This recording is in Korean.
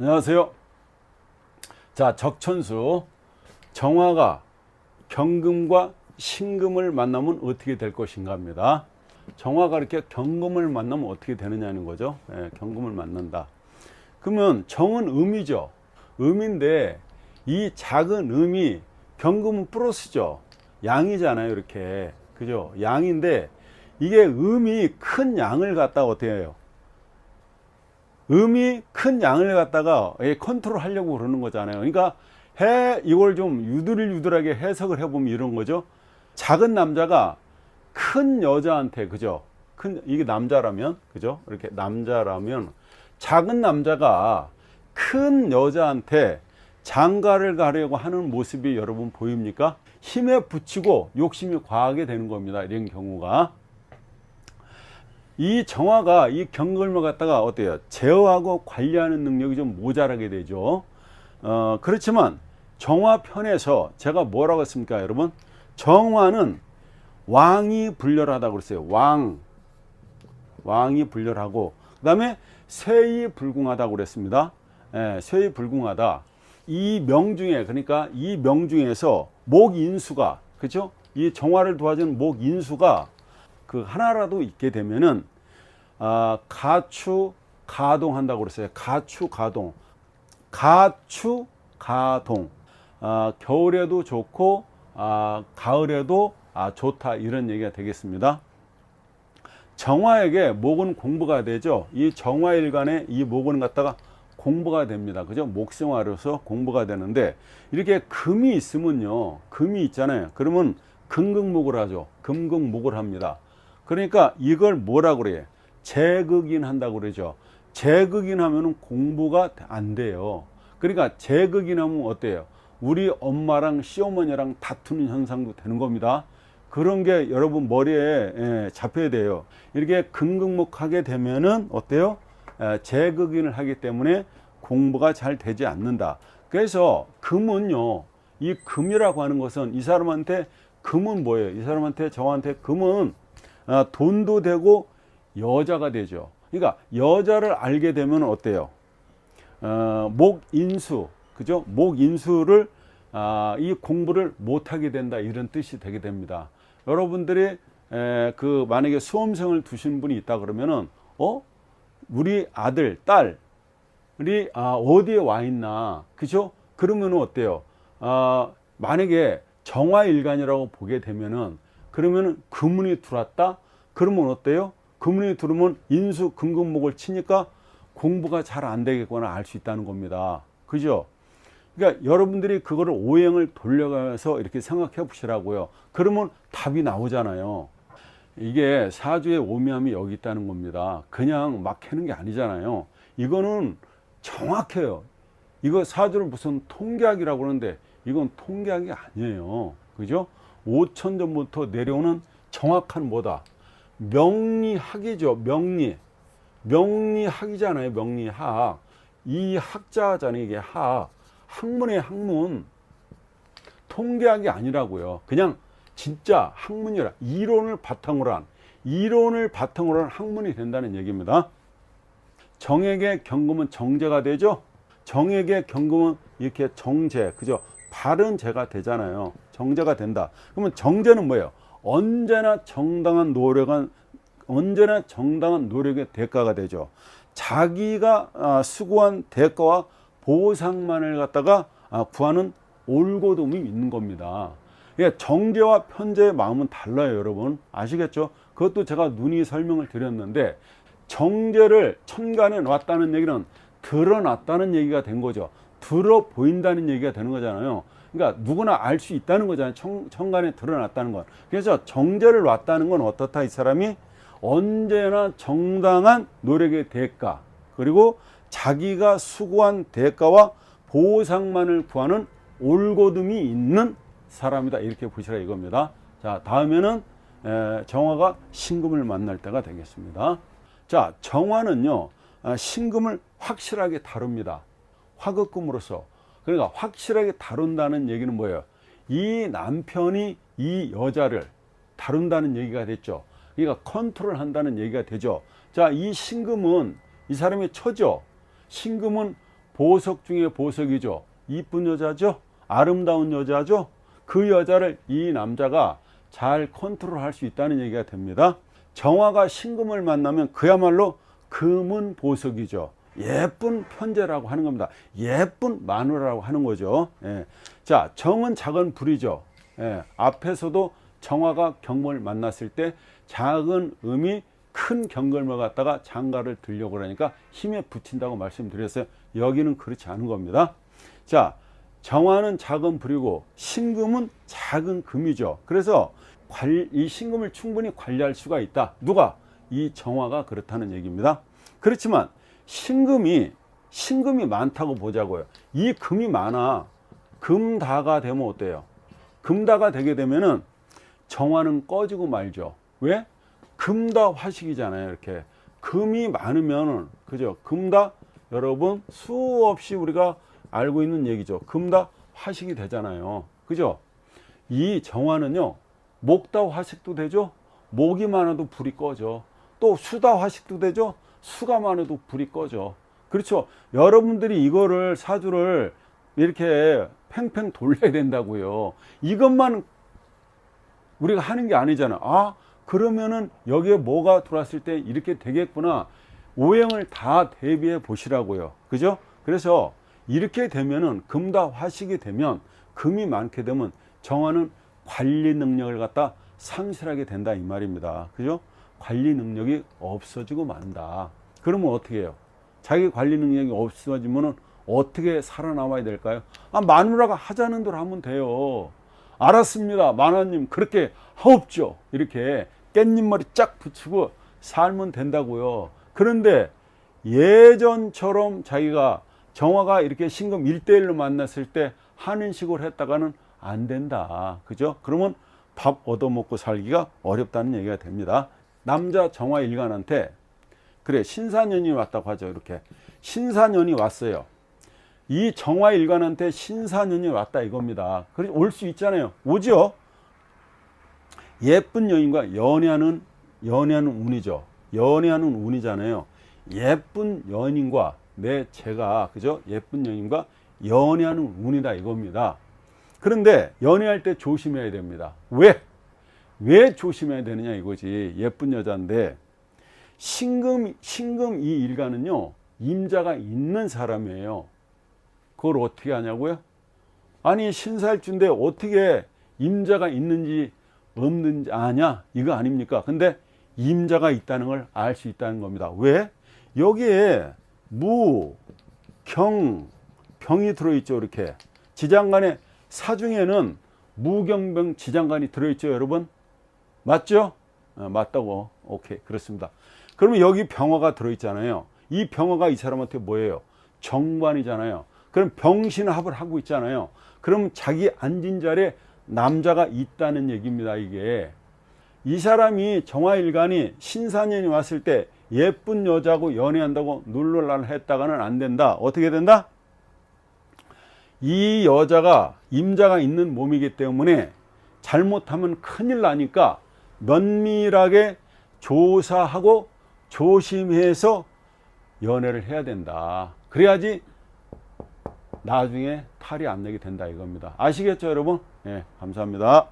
안녕하세요. 자, 적천수 정화가 경금과 신금을 만나면 어떻게 될 것인가 합니다. 정화가 이렇게 경금을 만나면 어떻게 되느냐는 거죠. 경금을 만난다. 그러면 정은 음이죠. 음인데 이 작은 음이 경금은 플러스죠. 양이잖아요. 이렇게. 그죠? 양인데 이게 음이 큰 양을 갖다가 어떻게 해요? 음이 큰 양을 갖다가 컨트롤 하려고 그러는 거잖아요. 그러니까 이걸 좀 유들유들하게 해석을 해보면 이런 거죠. 작은 남자가 큰 여자한테, 그죠? 이게 남자라면, 그죠? 이렇게 남자라면, 작은 남자가 큰 여자한테 장가를 가려고 하는 모습이 여러분 보입니까? 힘에 부치고 욕심이 과하게 되는 겁니다. 이런 경우가. 이 정화가 이 경금을 갖다가 어때요? 제어하고 관리하는 능력이 좀 모자라게 되죠. 그렇지만 정화편에서 제가 뭐라고 했습니까, 여러분? 정화는 왕이 불렬하다고 그랬어요. 왕이 불렬하고, 그 다음에 쇠이 불궁하다고 그랬습니다. 쇠이 불궁하다. 이 명 중에, 그러니까 이 명 중에서 목인수가, 그죠? 이 정화를 도와주는 목인수가 그 하나라도 있게 되면은 가추 가동한다고 그랬어요. 가추 가동. 겨울에도 좋고 가을에도 좋다, 이런 얘기가 되겠습니다. 정화에게 목은 공부가 되죠. 이 정화일간에 이 목은 갖다가 공부가 됩니다. 그죠? 목생화로서 공부가 되는데, 이렇게 금이 있으면요, 금이 있잖아요. 그러면 금극목을 하죠. 금극목을 합니다. 그러니까 이걸 뭐라 그래요? 재극인 한다고 그러죠. 재극인 하면은 공부가 안 돼요. 그러니까 재극인 하면 어때요? 우리 엄마랑 시어머니랑 다투는 현상도 되는 겁니다. 그런 게 여러분 머리에 잡혀야 돼요. 이렇게 금극목하게 되면은 어때요? 재극인을 하기 때문에 공부가 잘 되지 않는다. 그래서 금은요, 이 금이라고 하는 것은 이 사람한테, 금은 뭐예요? 이 사람한테, 저한테 금은 돈도 되고 여자가 되죠. 그러니까 여자를 알게 되면 어때요? 목인수, 그죠? 목인수를 이 공부를 못하게 된다, 이런 뜻이 되게 됩니다. 여러분들이 만약에 수험생을 두신 분이 있다 그러면은 우리 아들, 딸이 어디에 와 있나, 그죠? 그러면은 어때요? 만약에 정화일간이라고 보게 되면은, 그러면은 금운이 들어왔다? 그러면 어때요? 금운이 들어오면 인수 금금목을 치니까 공부가 잘 안 되겠구나 알 수 있다는 겁니다. 그죠? 그러니까 여러분들이 그거를 오행을 돌려가면서 이렇게 생각해 보시라고요. 그러면 답이 나오잖아요. 이게 사주의 오묘함이 여기 있다는 겁니다. 그냥 막 해는 게 아니잖아요. 이거는 정확해요. 이거 사주를 무슨 통계학이라고 그러는데 이건 통계학이 아니에요. 그죠? 5천 전부터 내려오는 정확한 뭐다? 명리학이죠. 명리학이잖아요. 명리학. 이 학자잖아요. 이게 학문의 학문. 통계학이 아니라고요. 그냥 진짜 학문이라, 이론을 바탕으로 한 학문이 된다는 얘기입니다. 정액의 경금은 정제가 되죠. 정액의 경금은 이렇게 정제, 그죠? 바른 제가 되잖아요. 정제가 된다. 그러면 정제는 뭐예요? 언제나 정당한 노력의 대가가 되죠. 자기가 수고한 대가와 보상만을 갖다가 구하는 올곧음이 있는 겁니다. 정제와 편제의 마음은 달라요, 여러분. 아시겠죠? 그것도 제가 누이 설명을 드렸는데, 정제를 천간에 놨다는 얘기는 드러났다는 얘기가 된 거죠. 들어 보인다는 얘기가 되는 거잖아요. 그러니까 누구나 알 수 있다는 거잖아요. 천간에 드러났다는 건. 그래서 정제를 놨다는 건 어떻다? 이 사람이 언제나 정당한 노력의 대가, 그리고 자기가 수고한 대가와 보상만을 구하는 올곧음이 있는 사람이다, 이렇게 보시라 이겁니다. 자, 다음에는 정화가 신금을 만날 때가 되겠습니다. 자, 정화는요, 신금을 확실하게 다룹니다. 화극금으로서. 그러니까 확실하게 다룬다는 얘기는 뭐예요? 이 남편이 이 여자를 다룬다는 얘기가 됐죠. 그러니까 컨트롤 한다는 얘기가 되죠. 자, 이 신금은 이 사람의 처죠. 신금은 보석 중에 보석이죠. 이쁜 여자죠. 아름다운 여자죠. 그 여자를 이 남자가 잘 컨트롤할 수 있다는 얘기가 됩니다. 정화가 신금을 만나면 그야말로 금은 보석이죠. 예쁜 편제라고 하는 겁니다. 예쁜 마누라라고 하는 거죠. 예. 자, 정은 작은 불이죠. 예. 앞에서도 정화가 경금을 만났을 때 작은 음이 큰 경금을 갖다가 장가를 들려고 그러니까 힘에 붙인다고 말씀드렸어요. 여기는 그렇지 않은 겁니다. 자, 정화는 작은 불이고 신금은 작은 금이죠. 그래서 이 신금을 충분히 관리할 수가 있다. 누가? 이 정화가 그렇다는 얘기입니다. 그렇지만 신금이 많다고 보자고요. 이 금이 많아. 금다가 되면 어때요? 금다가 되게 되면은 정화는 꺼지고 말죠. 왜? 금다 화식이잖아요. 이렇게 금이 많으면은, 그죠? 금다, 여러분 수없이 우리가 알고 있는 얘기죠. 금다 화식이 되잖아요. 그죠? 이 정화는요, 목다 화식도 되죠. 목이 많아도 불이 꺼져. 또 수다 화식도 되죠. 수가 많아도 불이 꺼져. 그렇죠? 여러분들이 이거를 사주를 이렇게 팽팽 돌려야 된다고요. 이것만 우리가 하는 게 아니잖아. 아, 그러면은 여기에 뭐가 들어왔을 때 이렇게 되겠구나. 오행을 다 대비해 보시라고요. 그죠? 그래서 이렇게 되면은 금다 화식이 되면, 금이 많게 되면 정화는 관리 능력을 갖다 상실하게 된다 이 말입니다. 그죠? 관리 능력이 없어지고 만다. 그러면 어떻게 해요? 자기 관리 능력이 없어지면은 어떻게 살아남아야 될까요? 아, 마누라가 하자는 대로 하면 돼요. 알았습니다. 마누라님 그렇게 하옵죠. 이렇게 깻잎머리 쫙 붙이고 살면 된다고요. 그런데 예전처럼 자기가 정화가 이렇게 신금 1대1로 만났을 때 하는 식으로 했다가는 안 된다. 그죠? 그러면 밥 얻어먹고 살기가 어렵다는 얘기가 됩니다. 남자 정화 일간한테 그래 신사년이 왔다고 하죠. 이렇게 신사년이 왔어요. 이 정화 일간한테 신사년이 왔다 이겁니다. 그래서 올 수 있잖아요. 오죠. 예쁜 여인과 연애하는 운이죠. 연애하는 운이잖아요. 예쁜 연인과 제가 그죠? 예쁜 연인과 연애하는 운이다 이겁니다. 그런데 연애할 때 조심해야 됩니다. 왜 조심해야 되느냐 이거지. 예쁜 여자인데 신금 이 일간은요 임자가 있는 사람이에요. 그걸 어떻게 하냐고요? 아니 신살주인데 어떻게 임자가 있는지 없는지 아냐? 이거 아닙니까? 근데 임자가 있다는 걸 알 수 있다는 겁니다. 왜? 여기에 무, 경, 병이 들어있죠. 이렇게 지장간에 사중에는 무경병 지장간이 들어있죠. 여러분 맞죠? 맞다고. 오케이 그렇습니다. 그러면 여기 병화가 들어있잖아요. 이 병화가 이 사람한테 뭐예요? 정관이잖아요. 그럼 병신합을 하고 있잖아요. 그럼 자기 앉은 자리에 남자가 있다는 얘기입니다. 이게 이 사람이 정화일간이 신사년이 왔을 때 예쁜 여자하고 연애한다고 놀랄 했다가는 안 된다. 어떻게 된다? 이 여자가 임자가 있는 몸이기 때문에 잘못하면 큰일 나니까 면밀하게 조사하고 조심해서 연애를 해야 된다. 그래야지 나중에 탈이 안 나게 된다 이겁니다. 아시겠죠 여러분? 네, 감사합니다.